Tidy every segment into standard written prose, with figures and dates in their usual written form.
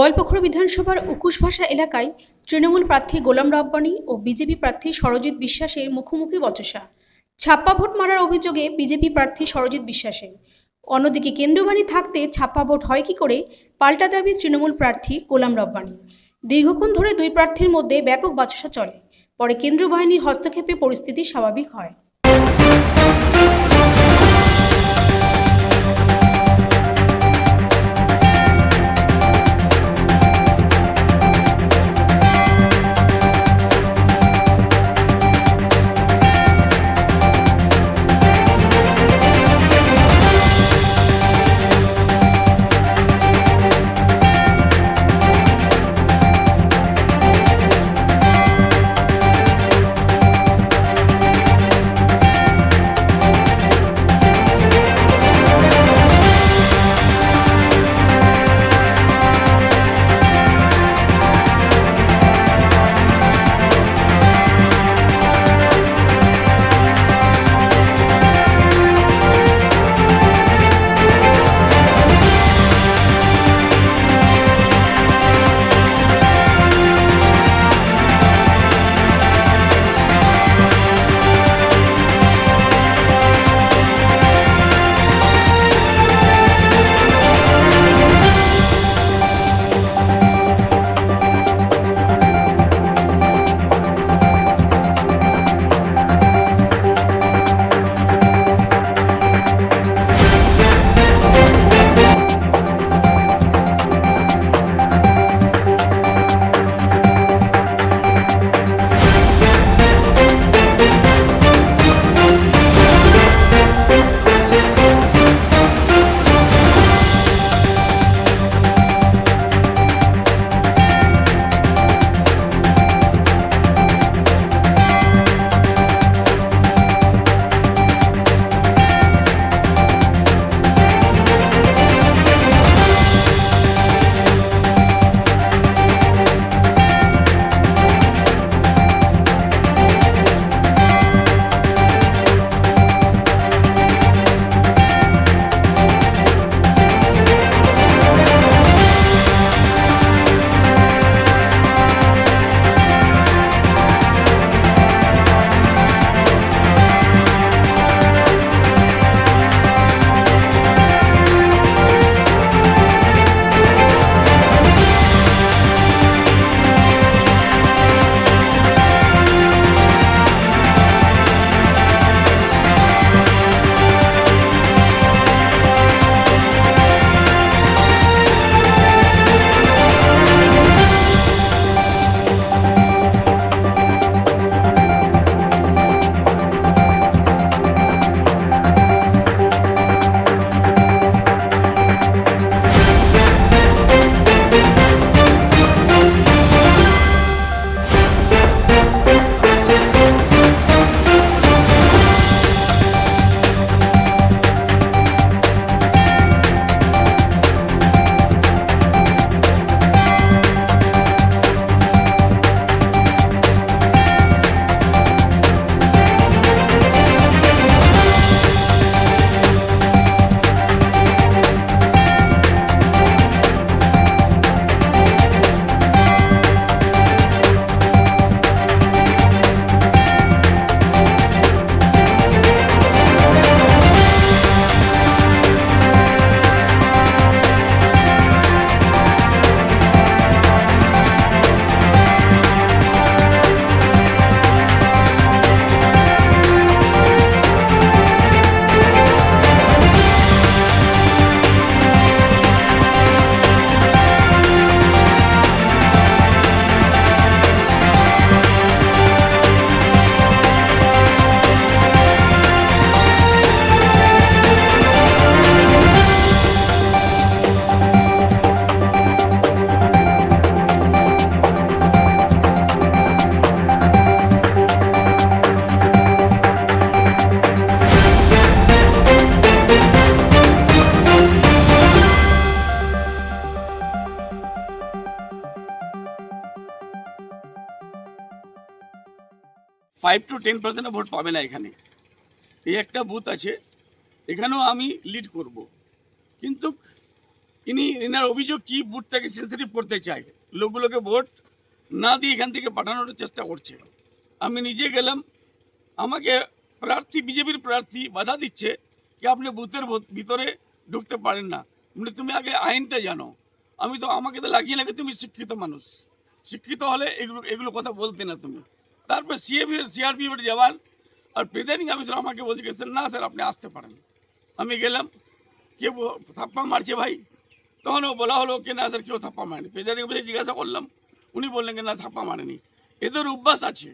গোয়ালপুকুর বিধানসভার উকুশভাষা এলাকায় তৃণমূল প্রার্থী গোলাম রাব্বানী ও বিজেপি প্রার্থী সরজিৎ বিশ্বাসের মুখোমুখি বচসা। ছাপ্পা ভোট মারার অভিযোগে বিজেপি প্রার্থী সরজিৎ বিশ্বাসের। অন্যদিকে কেন্দ্রবাহিনী থাকতে ছাপ্পা ভোট হয় কি করে, পাল্টা দাবি তৃণমূল প্রার্থী গোলাম রাব্বানী। দীর্ঘক্ষণ ধরে দুই প্রার্থীর মধ্যে ব্যাপক বচসা চলে। পরে কেন্দ্রীয় বাহিনীর হস্তক্ষেপে পরিস্থিতি স্বাভাবিক হয়। फाइव टू 10% ভোট পাবে না। এখানে এই একটা বুথ আছে, এখানেও আমি লিড করব, কিন্তু এনার অভিযোগ কি বুথটাকে সেন্সিটিভ করতে চায়, লোকগুলোকে ভোট না দিয়ে এখান থেকে পাঠানোর চেষ্টা করছে। আমি নিজে গেলাম, আমাকে বিজেপির প্রার্থী বাধা দিচ্ছে কি আপনি বুথের ভিতরে ঢুকতে পারেন না, মানে তুমি আগে আইনটা জানো। আমাকে তো লাগছে না কি তুমি শিক্ষিত মানুষ, শিক্ষিত হলে এগুলো কথা বলতে না তুমি। তারপর সিআরপিএফের জওয়ান আর প্রিজাইডিং অফিসার আমাকে বলছে না স্যার আপনি আসতে পারেন। আমি গেলাম, কে থাপ্পা মারছে ভাই? তখন বলা হলো কি না স্যার কেউ থাপ্পা মারেনি। প্রিজাইডিং অফিসার জিজ্ঞাসা করলাম, উনি বললেন কি না থাপ্পা মারেনি। এদের অভ্যাস আছে।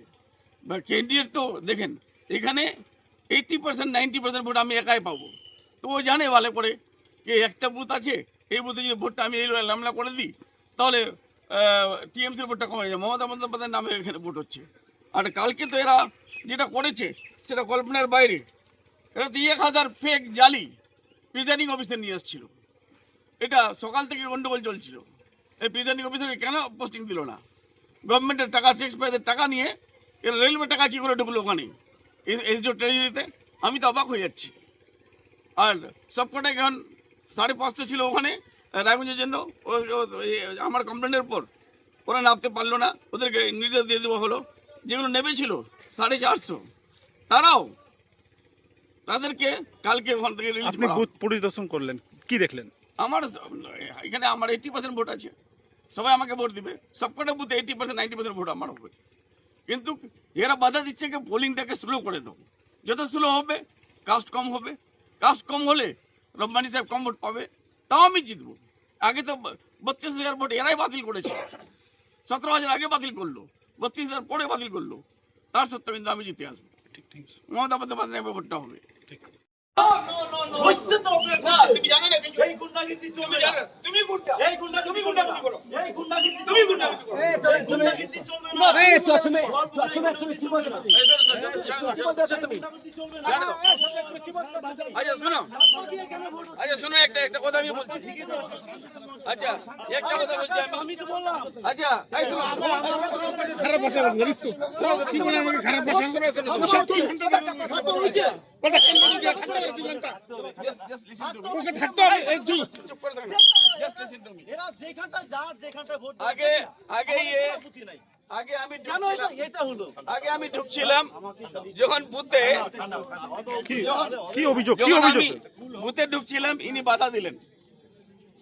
বা ক্যান্ডিডেট তো দেখেন এখানে 80% 90% ভোট আমি একাই পাবো। তো ও জানে ভালো করে যে একটা বুথ আছে, এই বুথে যদি ভোটটা আমি এই লামলা করে দিই তাহলে টিএমসির ভোটটা কমে যায়, মমতা বন্দ্যোপাধ্যায়ের নামে এখানে ভোট হচ্ছে। আর কালকে তো এরা যেটা করেছে সেটা কল্পনার বাইরে। এরা তো 1000 ফেক জালি প্রিজাইডিং অফিসার নিয়ে এসেছিল। এটা সকাল থেকে গন্ডগোল চলছিল। এই প্রিজাইডিং অফিসারকে কেন পোস্টিং দিল না? গভর্নমেন্টের টাকা, ট্যাক্স পেয়ারদের টাকা নিয়ে এরা রেলওয়ে টাকা কী করে ঢুকলো ওখানে এসডিও ট্রেজারিতে? আমি তো অবাক হয়ে যাচ্ছি। আর সবকটাই এখন 550 ছিল ওখানে রায়গঞ্জের জন্য। আমার কমপ্লেনের পর ওরা নামতে পারলো না, ওদেরকে নির্দেশ দিয়ে দেওয়া হলো। যেগুলো নেমেছিল 450 তারাও তাদেরকে কালকে ওখান থেকে রিলিজ আপনি করা। বুথ পরিদর্শন করলেন, কি দেখলেন? এখানে আমার 80% ভোট আছে, সবাই আমাকে ভোট দিবে। সবকটা বুথে 80% 90% ভোট আমার হবে। কিন্তু এরা বাধা দিচ্ছে যে পোলিংটাকে স্লো করে দাও। যত স্লো হবে কাস্ট কম হবে, কাস্ট কম হলে রব্বানি সাহেব কম ভোট পাবে, তাও আমি জিতবো। আগে তো 32,000 ভোট এরাই বাতিল করেছে, 17,000 আগে বাতিল করলো, 32,000 পরে বাতিল করলো। তার সত্ত্বেও কিন্তু আমি জিতে আসবো। ঠিক ঠিক মমতা বন্দ্যোপাধ্যায় ভোটটা হবে। ঠিক। হচ্ছে তো না, তুমি জানো না কিছু। এই গুন্ডাগিরি চলবে তুমি না। জানো, তুমি গুন্ডা। এই গুন্ডাগিরি তুমি চলবে গুন্ডাগিরি না। করো। এই গুন্ডাগিরি তুমি চলবে না। গুন্ডাগিরি করো। এই গুন্ডাগিরি চলবে না। এই তুমি কি বলছো না? এই শোনো, শোনো, শোনো, শোনো। গুন্ডাগিরি চলবে না। জানো তো? আচ্ছা শোনো, আচ্ছা শোনো, একটা কথা আমি বলছি। আচ্ছা একটা কথা বলছি আমি তো বললাম আচ্ছা এই শোনো, খারাপ ভাষা বলতে জানিস তো কি করে আমাকে খারাপ ভাষা সব 2 ঘন্টা থাপ্পা হয়েছে। কথা কেন থাকতে 2 ঘন্টা just listen to me. ওকে থাকতে হবে এই দুই চুপ করে থাকুন। Just listen to me. এরা যেখানটা যার যেখানটা ভোট দেয়, আগে বুঝি নাই। আগে আমি কেন ঢুকছিলাম, এটা হলো? আগে আমি ঢুকছিলাম যখন বুথে, কি অভিযোগ, কি যখন অভিযোগ আমি বুথে ঢুকছিলাম ইনি বাধা দিলেন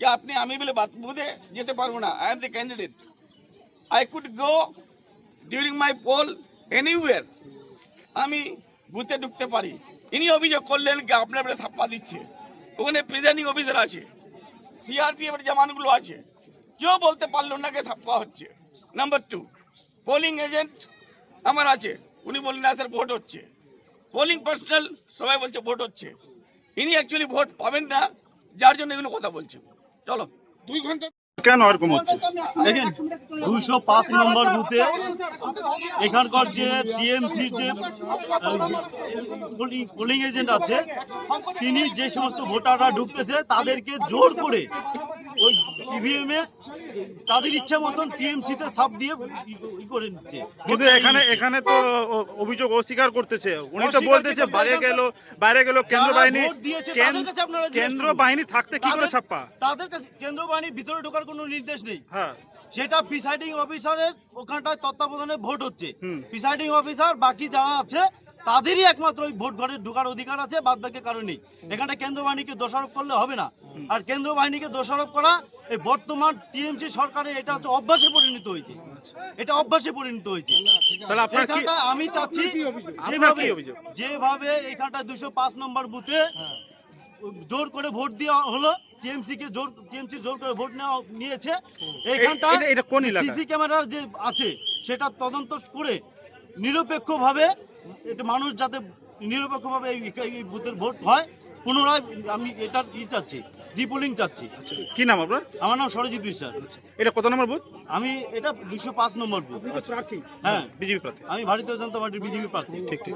যে আমি বলে বুথে যেতে পারবো না। I am the candidate, I could go during my poll anyway, আমি বুথে ঢুকতে পারি। ইনি অভিযোগ করলেন কি আপনার বলে থাপ্পা দিচ্ছে। ওখানে প্রিজাইডিং অফিসার আছে, সিআরপিএফ এর জওয়ানগুলো আছে, কেউ বলতে পারলো না যে থাপ্পা হচ্ছে। নাম্বার 2, পোলিং এজেন্ট আমার আছে, উনি বললেন না স্যার ভোট হচ্ছে। পোলিং পার্সোনাল সবাই বলছে ভোট হচ্ছে। ইনি অ্যাকচুয়ালি ভোট পাবেন না, যার জন্য এগুলো কথা বলছেন। চলো 2 ঘন্টা কেন এরকম হচ্ছে? দেখেন 205 নম্বর বুথে এখানকার যে টিএমসির যে পোলিং এজেন্ট আছে, তিনি যে সমস্ত ভোটাররা ঢুকতেছে তাদেরকে জোর করে ওই ইভিএম এ তাদের ইচ্ছা মতন টিএমসি তে সাপ দিয়ে করে নিচ্ছে। কিন্তু এখানে তো অভিযোগ অস্বীকার করতেছে। উনি তো বলতেছে বাইরে গেল কেন্দ্র বাহিনী, ভোট দিয়েছে, তাদের কাছে আপনারা জিজ্ঞেস কেন্দ্র করুন। বাহিনী থাকতে কি করে ছাপ্পা? তাদের কাছে কেন্দ্র বাহিনীর ভিতরে ঢোকার কোনো নির্দেশ নেই। হ্যাঁ, সেটা প্রিসাইডিং অফিসারের ওখানটায় তত্ত্বাবধানে ভোট হচ্ছে। হুম। প্রিসাইডিং অফিসার বাকি যারা আছে তাদেরই একমাত্র ওই ভোট ঘরে ঢোকার অধিকার আছে, বাদ বাকি কারণ নেই। এখানটা কেন্দ্র বাহিনীকে দোষারোপ করলে হবে না। আর কেন্দ্র বাহিনীকে দোষারোপ করা এই বর্তমান টিএমসি সরকারের এটা হচ্ছে অভ্যাসে পরিণত হয়েছে। এটা অভ্যাসে পরিণত হয়েছে। তাহলে আপনার কি এখানটা আমি চাচ্ছি আপনার কি অভিযোগ? যেভাবে এখানটা 205 নম্বর বুথে জোর করে ভোট দেওয়া হলো, টিএমসি জোর করে ভোট নিয়েছে। এখানটা এটা কোন এলাকা? সিসি ক্যামেরার যে আছে সেটা তদন্ত করে নিরপেক্ষভাবে এটা মানুষ যাতে নিরপেক্ষভাবে এই বুথের ভোট হয়। পুনরায় আমি এটার চাচ্ছি, রিপোলিং চাচ্ছি। কি নাম আপনার? আমার নাম সরজিৎ বিশ্বাস। এটা কত নম্বর বুথ? আমি এটা 205 নম্বর বুথ। প্রার্থী হ্যাঁ, বিজেপি প্রার্থী। আমি ভারতীয় জনতা পার্টির বিজেপি প্রার্থী। ঠিক ঠিক।